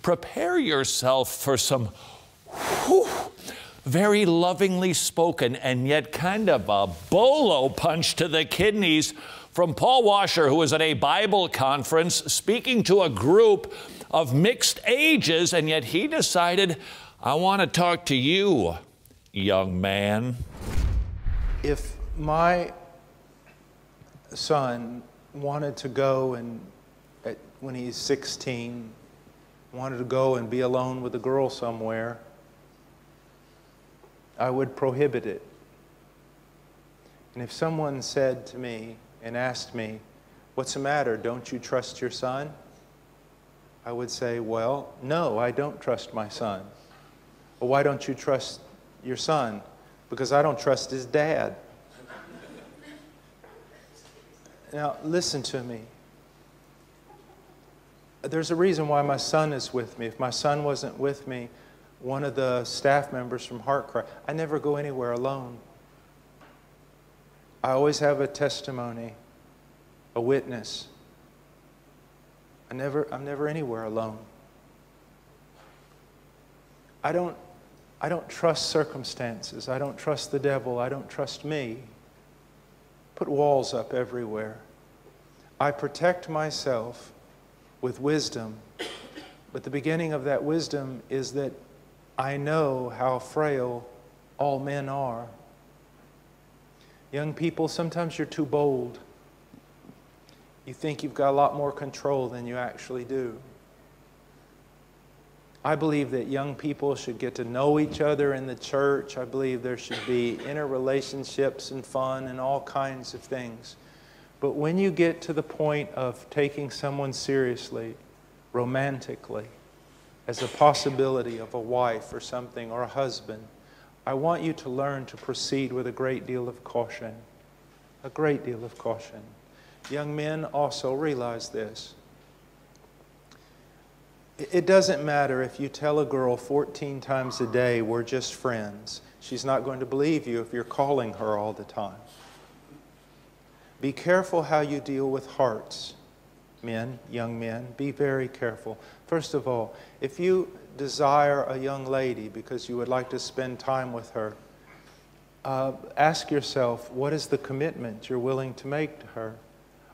prepare yourself for some very lovingly spoken and yet kind of a bolo punch to the kidneys from Paul Washer, who was at a Bible conference speaking to a group of mixed ages, and yet he decided, I want to talk to you, young man. If my son wanted to go and, when he's 16, wanted to go and be alone with a girl somewhere, I would prohibit it. And if someone said to me and asked me, what's the matter, don't you trust your son? I would say, well, no, I don't trust my son. Well, why don't you trust your son? Because I don't trust his dad. Now, listen to me. There's a reason why my son is with me. If my son wasn't with me, one of the staff members from Heartcry, I never go anywhere alone. I always have a testimony, a witness. I'm never anywhere alone. I don't trust circumstances. I don't trust the devil. I don't trust me. Put walls up everywhere. I protect myself with wisdom, but the beginning of that wisdom is that I know how frail all men are. Young people, sometimes you're too bold. You think you've got a lot more control than you actually do. I believe that young people should get to know each other in the church. I believe there should be interrelationships and fun and all kinds of things. But when you get to the point of taking someone seriously, romantically, as a possibility of a wife or something, or a husband, I want you to learn to proceed with a great deal of caution. A great deal of caution. Young men also realize this. It doesn't matter if you tell a girl 14 times a day, we're just friends. She's not going to believe you if you're calling her all the time. Be careful how you deal with hearts. Men, young men, be very careful. First of all, if you desire a young lady because you would like to spend time with her, ask yourself, what is the commitment you're willing to make to her?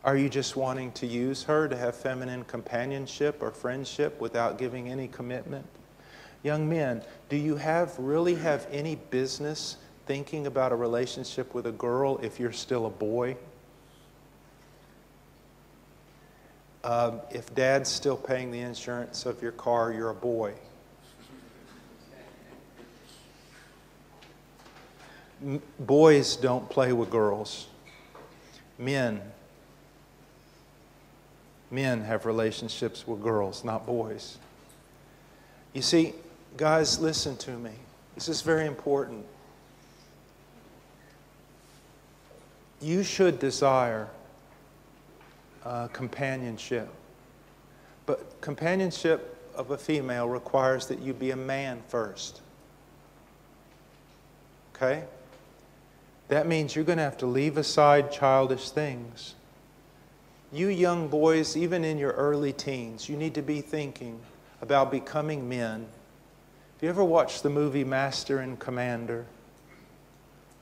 Are you just wanting to use her to have feminine companionship or friendship without giving any commitment? Young men, do you really have any business thinking about a relationship with a girl if you're still a boy? If dad's still paying the insurance of your car, you're a boy. Boys don't play with girls. Men have relationships with girls, not boys. You see, guys, listen to me. This is very important. You should desire companionship. But companionship of a female requires that you be a man first. Okay? That means you're going to have to leave aside childish things. You young boys, even in your early teens, you need to be thinking about becoming men. Have you ever watched the movie Master and Commander?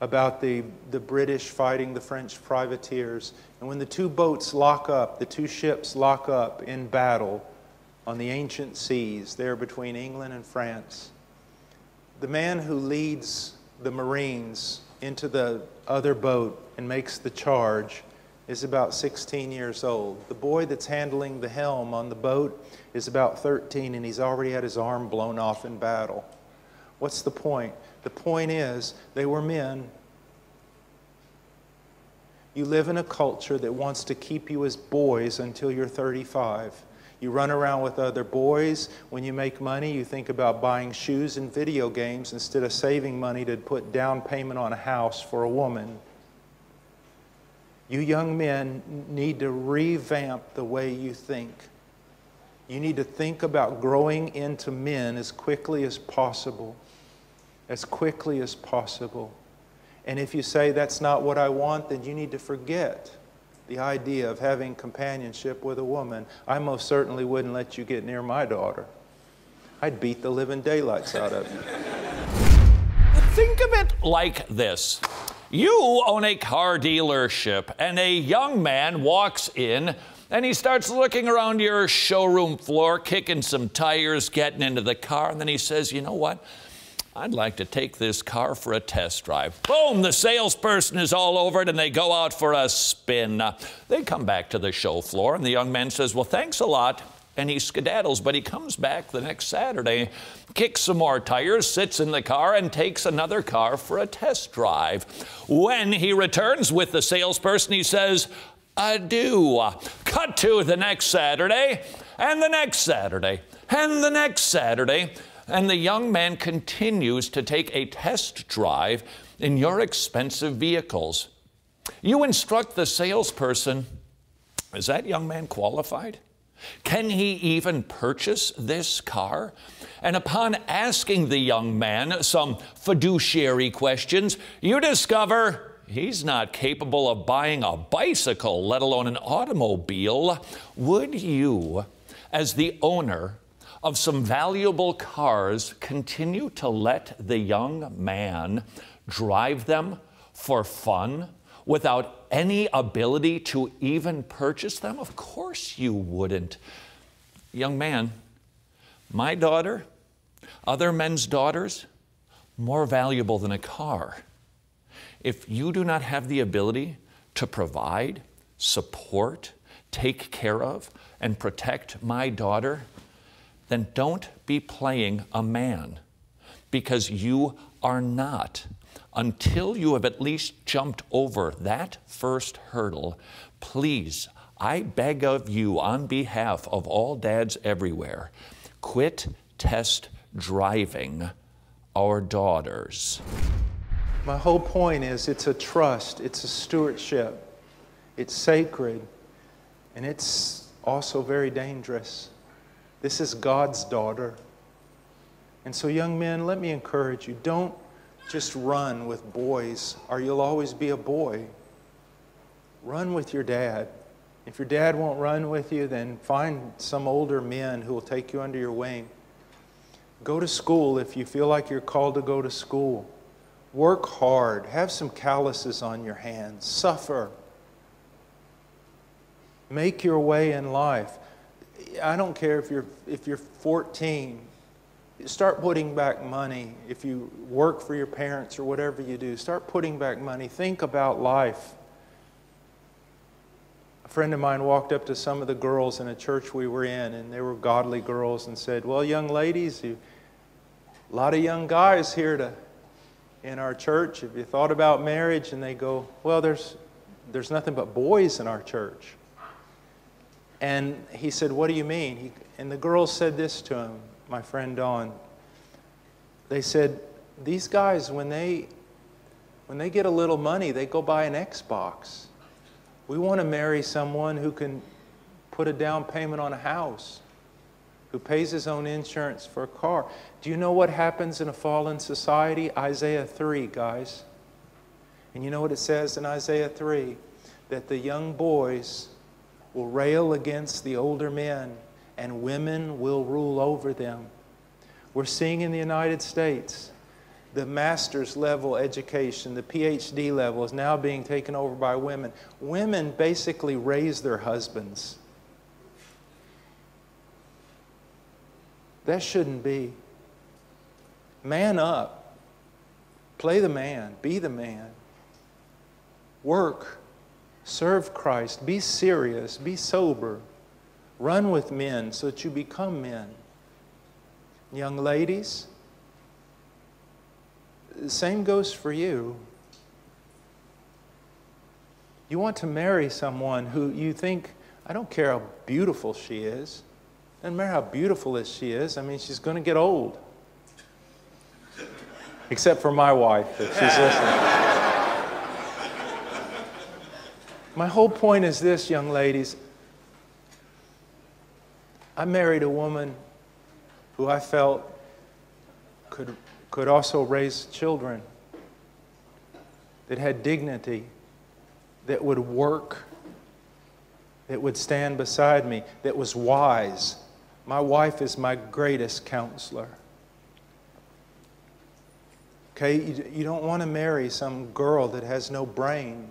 About the British fighting the French privateers. And when the two boats lock up, the two ships lock up in battle on the ancient seas there between England and France, the man who leads the Marines into the other boat and makes the charge is about 16 years old. The boy that's handling the helm on the boat is about 13, and he's already had his arm blown off in battle. What's the point? The point is, they were men. You live in a culture that wants to keep you as boys until you're 35. You run around with other boys. When you make money, you think about buying shoes and video games instead of saving money to put down payment on a house for a woman. You young men need to revamp the way you think. You need to think about growing into men as quickly as possible. As quickly as possible. And if you say that's not what I want, then you need to forget the idea of having companionship with a woman. I most certainly wouldn't let you get near my daughter. I'd beat the living daylights out of you. Think of it like this. You own a car dealership, and a young man walks in, and he starts looking around your showroom floor, kicking some tires, getting into the car, and then he says, you know what? I'd like to take this car for a test drive. Boom, the salesperson is all over it, and they go out for a spin. They come back to the show floor, and the young man says, well, thanks a lot. And he skedaddles, but he comes back the next Saturday, kicks some more tires, sits in the car, and takes another car for a test drive. When he returns with the salesperson, he says, adieu. Cut to the next Saturday, and the next Saturday, and the next Saturday, and the young man continues to take a test drive in your expensive vehicles. You instruct the salesperson, is that young man qualified? Can he even purchase this car? And upon asking the young man some fiduciary questions, you discover he's not capable of buying a bicycle, let alone an automobile. Would you, as the owner of some valuable cars, continue to let the young man drive them for fun without any ability to even purchase them? Of course you wouldn't. Young man, my daughter, other men's daughters, more valuable than a car. If you do not have the ability to provide, support, take care of, and protect my daughter, then don't be playing a man, because you are not. Until you have at least jumped over that first hurdle, please, I beg of you on behalf of all dads everywhere, quit test driving our daughters. My whole point is it's a trust, it's a stewardship, it's sacred, and it's also very dangerous. This is God's daughter. And so young men, let me encourage you, don't just run with boys, or you'll always be a boy. Run with your dad. If your dad won't run with you, then find some older men who will take you under your wing. Go to school if you feel like you're called to go to school. Work hard. Have some calluses on your hands. Suffer. Make your way in life. I don't care if you're 14. Start putting back money. If you work for your parents or whatever you do, start putting back money. Think about life. A friend of mine walked up to some of the girls in a church we were in, and they were godly girls, and said, well, young ladies, a lot of young guys here in our church. Have you thought about marriage? And they go, well, there's nothing but boys in our church. And he said, what do you mean? And the girls said this to him, my friend Don. They said, these guys, when they get a little money, they go buy an Xbox. We want to marry someone who can put a down payment on a house, who pays his own insurance for a car. Do you know what happens in a fallen society? Isaiah 3, guys. And you know what it says in Isaiah 3? That the young boys will rail against the older men, and women will rule over them. We're seeing in the United States, the master's level education, the PhD level, is now being taken over by women. Women basically raise their husbands. That shouldn't be. Man up. Play the man. Be the man. Work. Serve Christ. Be serious. Be sober. Run with men so that you become men. Young ladies, the same goes for you. You want to marry someone who you think, I don't care how beautiful she is. Doesn't matter how beautiful she is. I mean, she's going to get old. Except for my wife, if she's listening. My whole point is this, young ladies. I married a woman who I felt could also raise children, that had dignity, that would work, that would stand beside me, that was wise. My wife is my greatest counselor. Okay, you don't want to marry some girl that has no brain.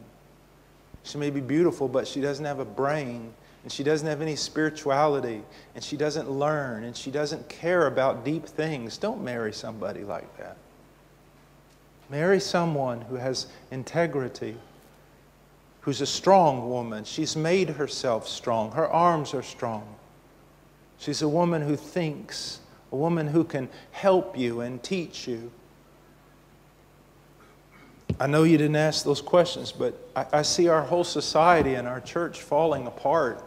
She may be beautiful, but she doesn't have a brain, and she doesn't have any spirituality, and she doesn't learn, and she doesn't care about deep things. Don't marry somebody like that. Marry someone who has integrity, who's a strong woman. She's made herself strong. Her arms are strong. She's a woman who thinks, a woman who can help you and teach you. I know you didn't ask those questions, but I see our whole society and our church falling apart.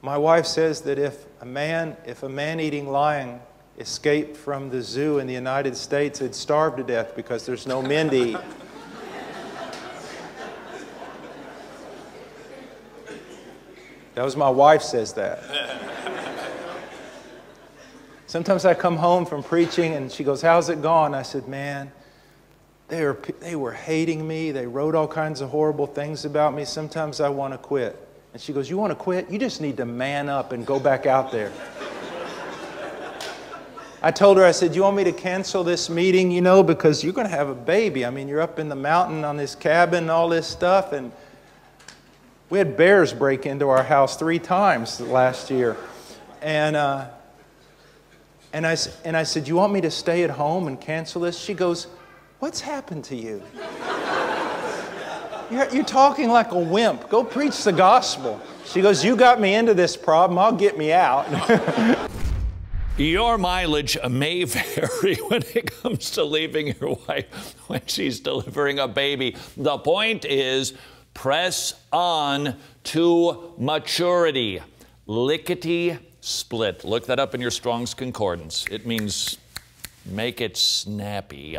My wife says that if a man-eating lion escaped from the zoo in the United States, he'd starve to death because there's no men to eat. That was my wife says that. Sometimes I come home from preaching and she goes, "How's it gone?" I said, "Man, they were hating me. They wrote all kinds of horrible things about me. Sometimes I want to quit." And she goes, "You want to quit? You just need to man up and go back out there." I told her, I said, "You want me to cancel this meeting, you know, because you're going to have a baby. I mean, you're up in the mountain on this cabin and all this stuff." And we had bears break into our house 3 times last year. And I said, "You want me to stay at home and cancel this?" She goes, "What's happened to you? You're talking like a wimp. Go preach the gospel." She goes, "You got me into this problem. I'll get me out." Your mileage may vary when it comes to leaving your wife when she's delivering a baby. The point is, press on to maturity. Lickety split. Look that up in your Strong's Concordance. It means make it snappy.